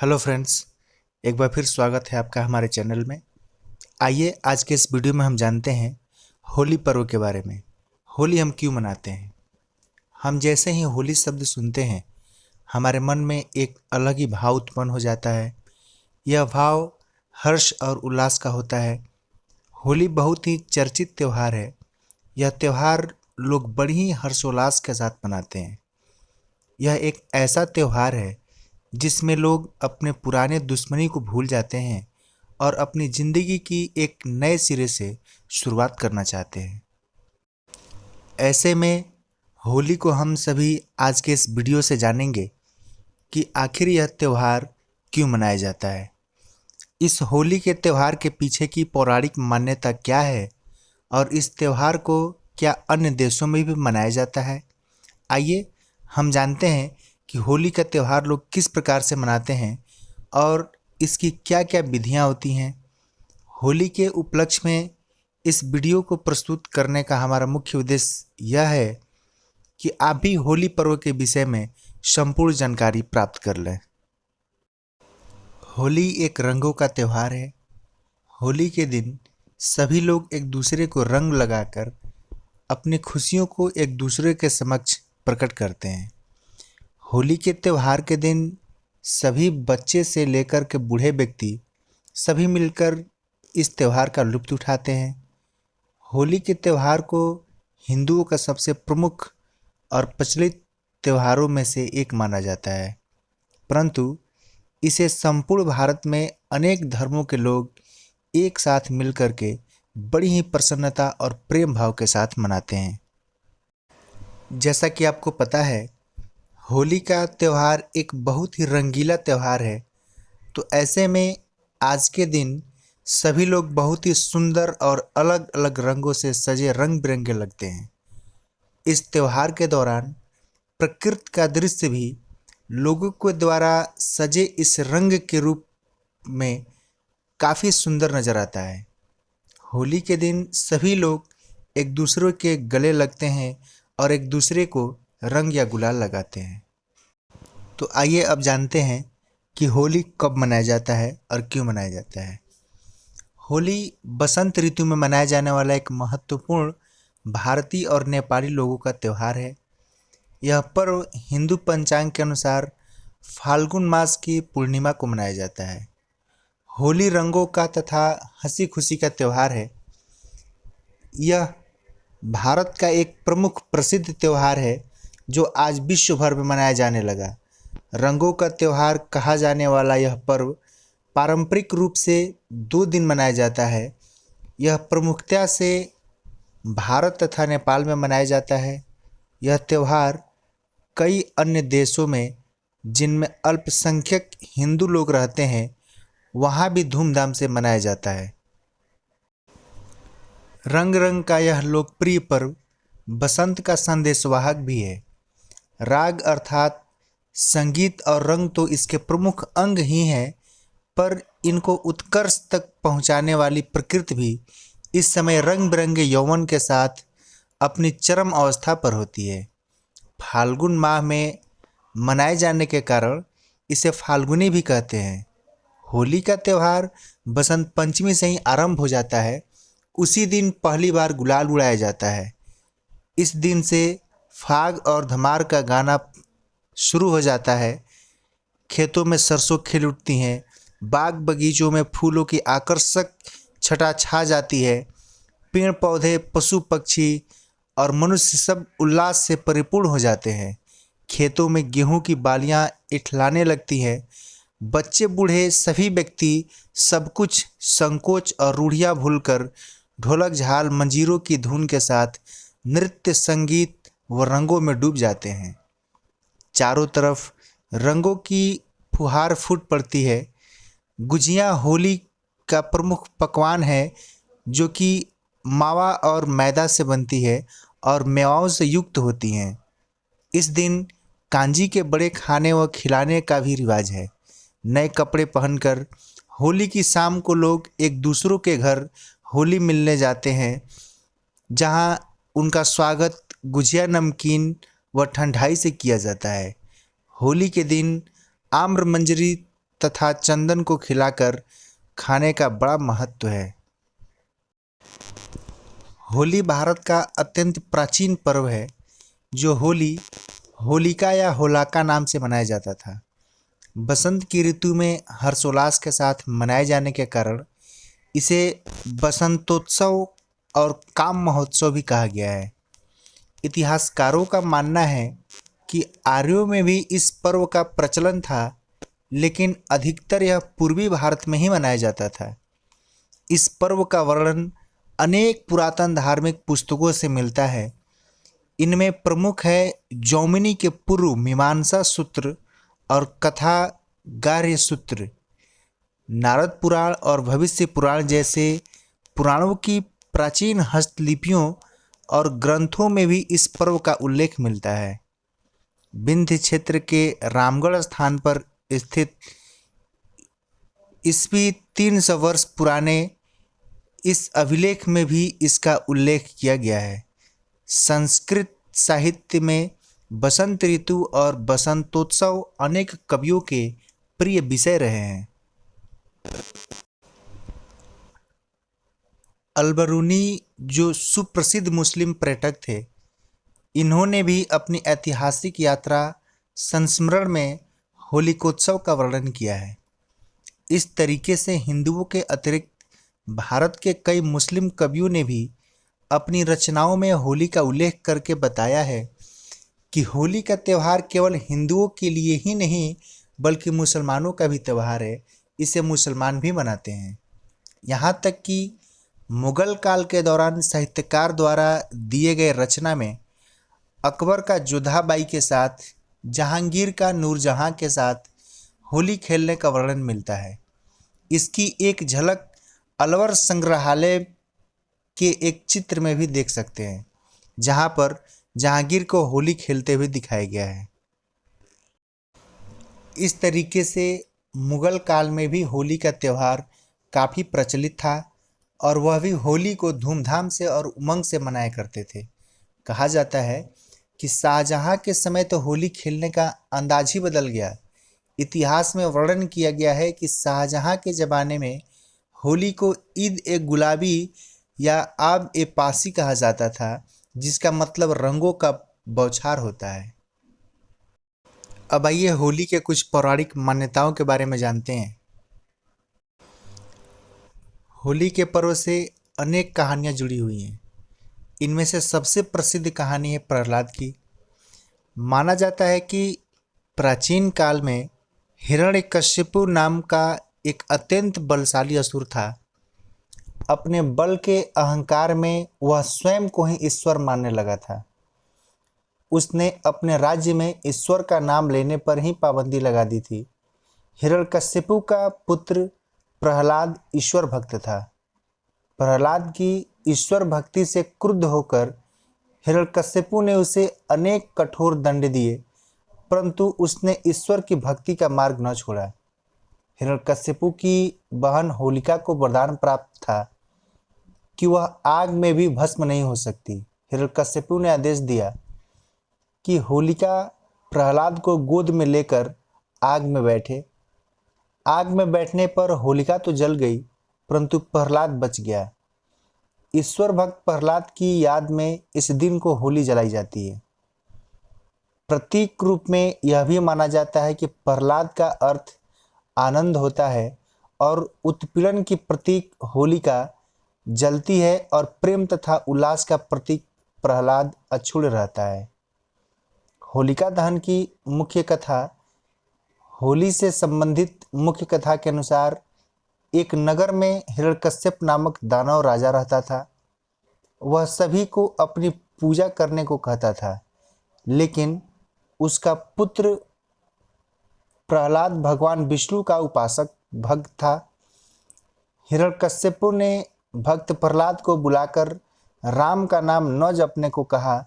Hello friends, एक बार फिर स्वागत है आपका हमारे चैनल में। आइए आज के इस वीडियो में हम जानते हैं होली पर्व के बारे में। होली हम क्यों मनाते हैं। हम जैसे ही होली शब्द सुनते हैं हमारे मन में एक अलग ही भाव उत्पन्न हो जाता है। यह भाव हर्ष और उल्लास का होता है। होली बहुत ही चर्चित त्यौहार है। यह त्यौहार लोग बड़ी ही हर्षोल्लास के साथ मनाते हैं। यह एक ऐसा त्यौहार है जिसमें लोग अपने पुराने दुश्मनी को भूल जाते हैं और अपनी ज़िंदगी की एक नए सिरे से शुरुआत करना चाहते हैं। ऐसे में होली को हम सभी आज के इस वीडियो से जानेंगे कि आखिर यह त्यौहार क्यों मनाया जाता है। इस होली के त्यौहार के पीछे की पौराणिक मान्यता क्या है और इस त्यौहार को क्या अन्य देशों में भी मनाया जाता है। आइए हम जानते हैं कि होली का त्यौहार लोग किस प्रकार से मनाते हैं और इसकी क्या क्या विधियां होती हैं। होली के उपलक्ष्य में इस वीडियो को प्रस्तुत करने का हमारा मुख्य उद्देश्य यह है कि आप भी होली पर्व के विषय में संपूर्ण जानकारी प्राप्त कर लें। होली एक रंगों का त्यौहार है। होली के दिन सभी लोग एक दूसरे को रंग लगाकर अपनी खुशियों को एक दूसरे के समक्ष प्रकट करते हैं। होली के त्यौहार के दिन सभी बच्चे से लेकर के बूढ़े व्यक्ति सभी मिलकर इस त्यौहार का लुत्फ़ उठाते हैं। होली के त्यौहार को हिंदुओं का सबसे प्रमुख और प्रचलित त्योहारों में से एक माना जाता है, परंतु इसे संपूर्ण भारत में अनेक धर्मों के लोग एक साथ मिलकर के बड़ी ही प्रसन्नता और प्रेम भाव के साथ मनाते हैं। जैसा कि आपको पता है, होली का त्यौहार एक बहुत ही रंगीला त्यौहार है, तो ऐसे में आज के दिन सभी लोग बहुत ही सुंदर और अलग अलग रंगों से सजे रंग बिरंगे लगते हैं। इस त्यौहार के दौरान प्रकृति का दृश्य भी लोगों के द्वारा सजे इस रंग के रूप में काफ़ी सुंदर नज़र आता है। होली के दिन सभी लोग एक दूसरे के गले लगते हैं और एक दूसरे को रंग या गुलाल लगाते हैं। तो आइए अब जानते हैं कि होली कब मनाया जाता है और क्यों मनाया जाता है। होली बसंत ऋतु में मनाया जाने वाला एक महत्वपूर्ण भारतीय और नेपाली लोगों का त्यौहार है। यह पर्व हिंदू पंचांग के अनुसार फाल्गुन मास की पूर्णिमा को मनाया जाता है। होली रंगों का तथा हंसी खुशी का त्यौहार है। यह भारत का एक प्रमुख प्रसिद्ध त्यौहार है जो आज विश्व भर में मनाया जाने लगा। रंगों का त्यौहार कहा जाने वाला यह पर्व पारंपरिक रूप से 2 दिन मनाया जाता है। यह प्रमुखता से भारत तथा नेपाल में मनाया जाता है। यह त्यौहार कई अन्य देशों में जिनमें अल्पसंख्यक हिंदू लोग रहते हैं वहाँ भी धूमधाम से मनाया जाता है। रंग रंग का यह लोकप्रिय पर्व बसंत का संदेशवाहक भी है। राग अर्थात संगीत और रंग तो इसके प्रमुख अंग ही हैं, पर इनको उत्कर्ष तक पहुंचाने वाली प्रकृति भी इस समय रंग बिरंगे यौवन के साथ अपनी चरम अवस्था पर होती है। फाल्गुन माह में मनाए जाने के कारण इसे फाल्गुनी भी कहते हैं। होली का त्यौहार बसंत पंचमी से ही आरंभ हो जाता है। उसी दिन पहली बार गुलाल उड़ाया जाता है। इस दिन से फाग और धमार का गाना शुरू हो जाता है। खेतों में सरसों खिल उठती हैं, बाग बगीचों में फूलों की आकर्षक छटा छा जाती है। पेड़ पौधे, पशु पक्षी और मनुष्य सब उल्लास से परिपूर्ण हो जाते हैं। खेतों में गेहूं की बालियां इठलाने लगती हैं। बच्चे बूढ़े सभी व्यक्ति सब कुछ संकोच और रूढ़ियाँ भूलकर ढोलक झाल मंजीरों की धुन के साथ नृत्य संगीत व रंगों में डूब जाते हैं। चारों तरफ रंगों की फुहार फूट पड़ती है। गुजिया होली का प्रमुख पकवान है जो कि मावा और मैदा से बनती है और मेवाओं से युक्त होती हैं। इस दिन कांजी के बड़े खाने व खिलाने का भी रिवाज है। नए कपड़े पहनकर होली की शाम को लोग एक दूसरों के घर होली मिलने जाते हैं, जहां उनका स्वागत गुजिया नमकीन व ठंडाई से किया जाता है। होली के दिन आम्र मंजरी तथा चंदन को खिलाकर खाने का बड़ा महत्व है। होली भारत का अत्यंत प्राचीन पर्व है जो होलिका या होलाका नाम से मनाया जाता था। बसंत की ऋतु में हर्षोल्लास के साथ मनाए जाने के कारण इसे बसंतोत्सव और काम महोत्सव भी कहा गया है। इतिहासकारों का मानना है कि आर्यों में भी इस पर्व का प्रचलन था, लेकिन अधिकतर यह पूर्वी भारत में ही मनाया जाता था। इस पर्व का वर्णन अनेक पुरातन धार्मिक पुस्तकों से मिलता है। इनमें प्रमुख है जौमिनी के पूर्व मीमांसा सूत्र और कथा गार्ह्य सूत्र। नारद पुराण और भविष्य पुराण जैसे पुराणों की प्राचीन हस्तलिपियों और ग्रंथों में भी इस पर्व का उल्लेख मिलता है। विंध्य क्षेत्र के रामगढ़ स्थान पर स्थित ईस्वी 300 वर्ष पुराने इस अभिलेख में भी इसका उल्लेख किया गया है। संस्कृत साहित्य में बसंत ऋतु और बसंतोत्सव अनेक कवियों के प्रिय विषय रहे हैं। अल-बरूनी जो सुप्रसिद्ध मुस्लिम पर्यटक थे, इन्होंने भी अपनी ऐतिहासिक यात्रा संस्मरण में होलिकोत्सव का वर्णन किया है। इस तरीके से हिंदुओं के अतिरिक्त भारत के कई मुस्लिम कवियों ने भी अपनी रचनाओं में होली का उल्लेख करके बताया है कि होली का त्यौहार केवल हिंदुओं के लिए ही नहीं बल्कि मुसलमानों का भी त्यौहार है। इसे मुसलमान भी मनाते हैं। यहाँ तक कि मुगल काल के दौरान साहित्यकार द्वारा दिए गए रचना में अकबर का जोधाबाई के साथ, जहांगीर का नूरजहां के साथ होली खेलने का वर्णन मिलता है। इसकी एक झलक अलवर संग्रहालय के एक चित्र में भी देख सकते हैं, जहां पर जहांगीर को होली खेलते हुए दिखाया गया है। इस तरीके से मुगल काल में भी होली का त्यौहार काफ़ी प्रचलित था और वह भी होली को धूमधाम से और उमंग से मनाया करते थे। कहा जाता है कि शाहजहां के समय तो होली खेलने का अंदाज ही बदल गया। इतिहास में वर्णन किया गया है कि शाहजहां के ज़माने में होली को ईद ए गुलाबी या आब ए पासी कहा जाता था, जिसका मतलब रंगों का बौछार होता है। अब आइए होली के कुछ पौराणिक मान्यताओं के बारे में जानते हैं। होली के पर्व से अनेक कहानियाँ जुड़ी हुई हैं। इनमें से सबसे प्रसिद्ध कहानी है प्रहलाद की। माना जाता है कि प्राचीन काल में हिरण्यकश्यपु नाम का एक अत्यंत बलशाली असुर था। अपने बल के अहंकार में वह स्वयं को ही ईश्वर मानने लगा था। उसने अपने राज्य में ईश्वर का नाम लेने पर ही पाबंदी लगा दी थी। हिरण्यकश्यपु का पुत्र प्रहलाद ईश्वर भक्त था। प्रहलाद की ईश्वर भक्ति से क्रुद्ध होकर हिरण्यकश्यपु ने उसे अनेक कठोर दंड दिए, परंतु उसने ईश्वर की भक्ति का मार्ग न छोड़ा। हिरण्यकश्यपु की बहन होलिका को वरदान प्राप्त था कि वह आग में भी भस्म नहीं हो सकती। हिरण्यकश्यपु ने आदेश दिया कि होलिका प्रहलाद को गोद में लेकर आग में बैठे। आग में बैठने पर होलिका तो जल गई, परंतु प्रहलाद बच गया। ईश्वर भक्त प्रहलाद की याद में इस दिन को होली जलाई जाती है। प्रतीक रूप में यह भी माना जाता है कि प्रहलाद का अर्थ आनंद होता है और उत्पीड़न की प्रतीक होलिका जलती है और प्रेम तथा उल्लास का प्रतीक प्रहलाद अछूड़ रहता है। होलिका दहन की मुख्य कथा। होली से संबंधित मुख्य कथा के अनुसार एक नगर में हिरण्यकश्यप नामक दानव राजा रहता था। वह सभी को अपनी पूजा करने को कहता था, लेकिन उसका पुत्र प्रहलाद भगवान विष्णु का उपासक भक्त था। हिरण्यकश्यप ने भक्त प्रहलाद को बुलाकर राम का नाम न जपने को कहा,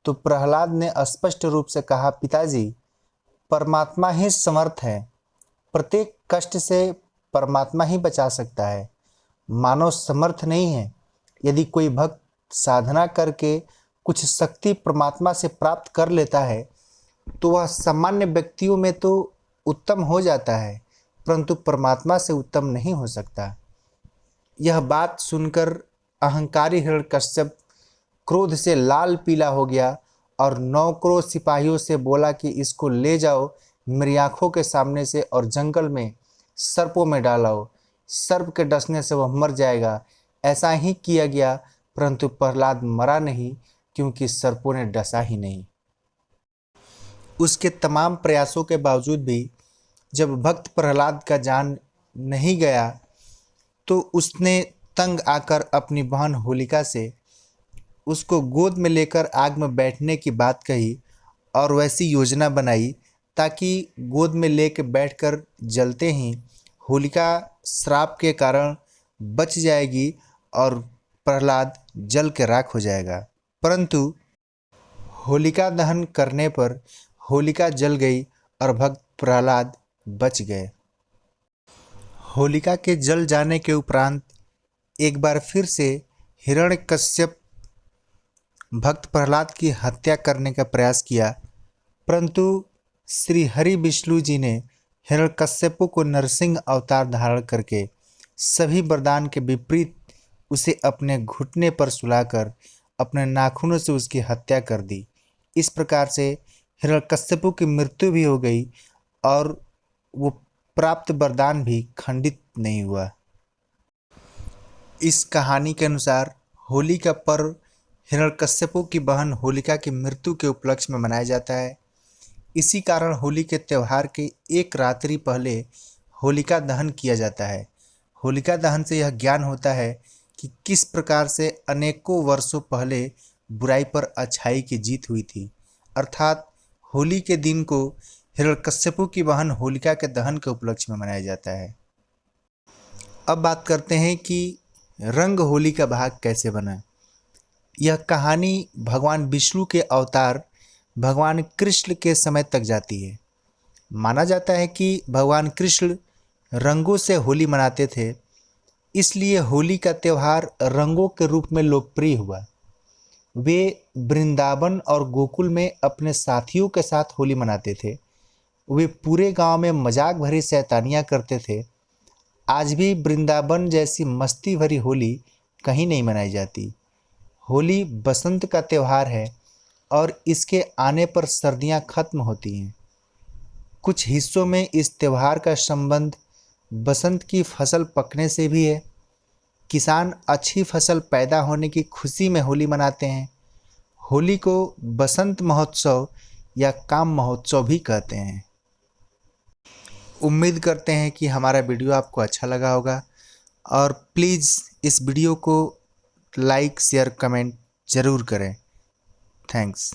तो प्रहलाद ने स्पष्ट रूप से कहा, पिताजी, परमात्मा ही समर्थ है। प्रत्येक कष्ट से परमात्मा ही बचा सकता है, मानव समर्थ नहीं है। यदि कोई भक्त साधना करके कुछ शक्ति परमात्मा से प्राप्त कर लेता है तो वह सामान्य व्यक्तियों में तो उत्तम हो जाता है, परंतु परमात्मा से उत्तम नहीं हो सकता। यह बात सुनकर अहंकारी हिरण्यकश्यप क्रोध से लाल पीला हो गया और नौकरों सिपाहियों से बोला कि इसको ले जाओ मेरी आंखों के सामने से और जंगल में सर्पों में डालो, सर्प के डसने से वह मर जाएगा। ऐसा ही किया गया, परंतु प्रहलाद मरा नहीं, क्योंकि सर्पों ने डसा ही नहीं। उसके तमाम प्रयासों के बावजूद भी जब भक्त प्रहलाद का जान नहीं गया तो उसने तंग आकर अपनी बहन होलिका से उसको गोद में लेकर आग में बैठने की बात कही और वैसी योजना बनाई ताकि गोद में लेकर बैठकर जलते ही होलिका श्राप के कारण बच जाएगी और प्रहलाद जल के राख हो जाएगा। परंतु होलिका दहन करने पर होलिका जल गई और भक्त प्रहलाद बच गए। होलिका के जल जाने के उपरांत एक बार फिर से हिरण्यकश्यप भक्त प्रहलाद की हत्या करने का प्रयास किया, परंतु श्री हरि विष्णु जी ने हिरण्यकश्यप को नरसिंह अवतार धारण करके सभी वरदान के विपरीत उसे अपने घुटने पर सुलाकर अपने नाखूनों से उसकी हत्या कर दी। इस प्रकार से हिरण्यकश्यप की मृत्यु भी हो गई और वो प्राप्त वरदान भी खंडित नहीं हुआ। इस कहानी के अनुसार होली का पर्व हिरण्यकश्यप की बहन होलिका की मृत्यु के उपलक्ष्य में मनाया जाता है। इसी कारण होली के त्यौहार के एक रात्रि पहले होलिका दहन किया जाता है। होलिका दहन से यह ज्ञान होता है कि किस प्रकार से अनेकों वर्षों पहले बुराई पर अच्छाई की जीत हुई थी, अर्थात होली के दिन को हिरण्यकश्यप की बहन होलिका के दहन के उपलक्ष्य में मनाया जाता है। अब बात करते हैं कि रंग होली का भाग कैसे बना। यह कहानी भगवान विष्णु के अवतार भगवान कृष्ण के समय तक जाती है। माना जाता है कि भगवान कृष्ण रंगों से होली मनाते थे, इसलिए होली का त्यौहार रंगों के रूप में लोकप्रिय हुआ। वे वृंदावन और गोकुल में अपने साथियों के साथ होली मनाते थे। वे पूरे गांव में मजाक भरी शैतानियाँ करते थे। आज भी वृंदावन जैसी मस्ती भरी होली कहीं नहीं मनाई जाती। होली बसंत का त्यौहार है और इसके आने पर सर्दियां खत्म होती हैं। कुछ हिस्सों में इस त्यौहार का संबंध बसंत की फसल पकने से भी है। किसान अच्छी फसल पैदा होने की खुशी में होली मनाते हैं। होली को बसंत महोत्सव या काम महोत्सव भी कहते हैं। उम्मीद करते हैं कि हमारा वीडियो आपको अच्छा लगा होगा और प्लीज़ इस वीडियो को लाइक शेयर कमेंट ज़रूर करें। थैंक्स।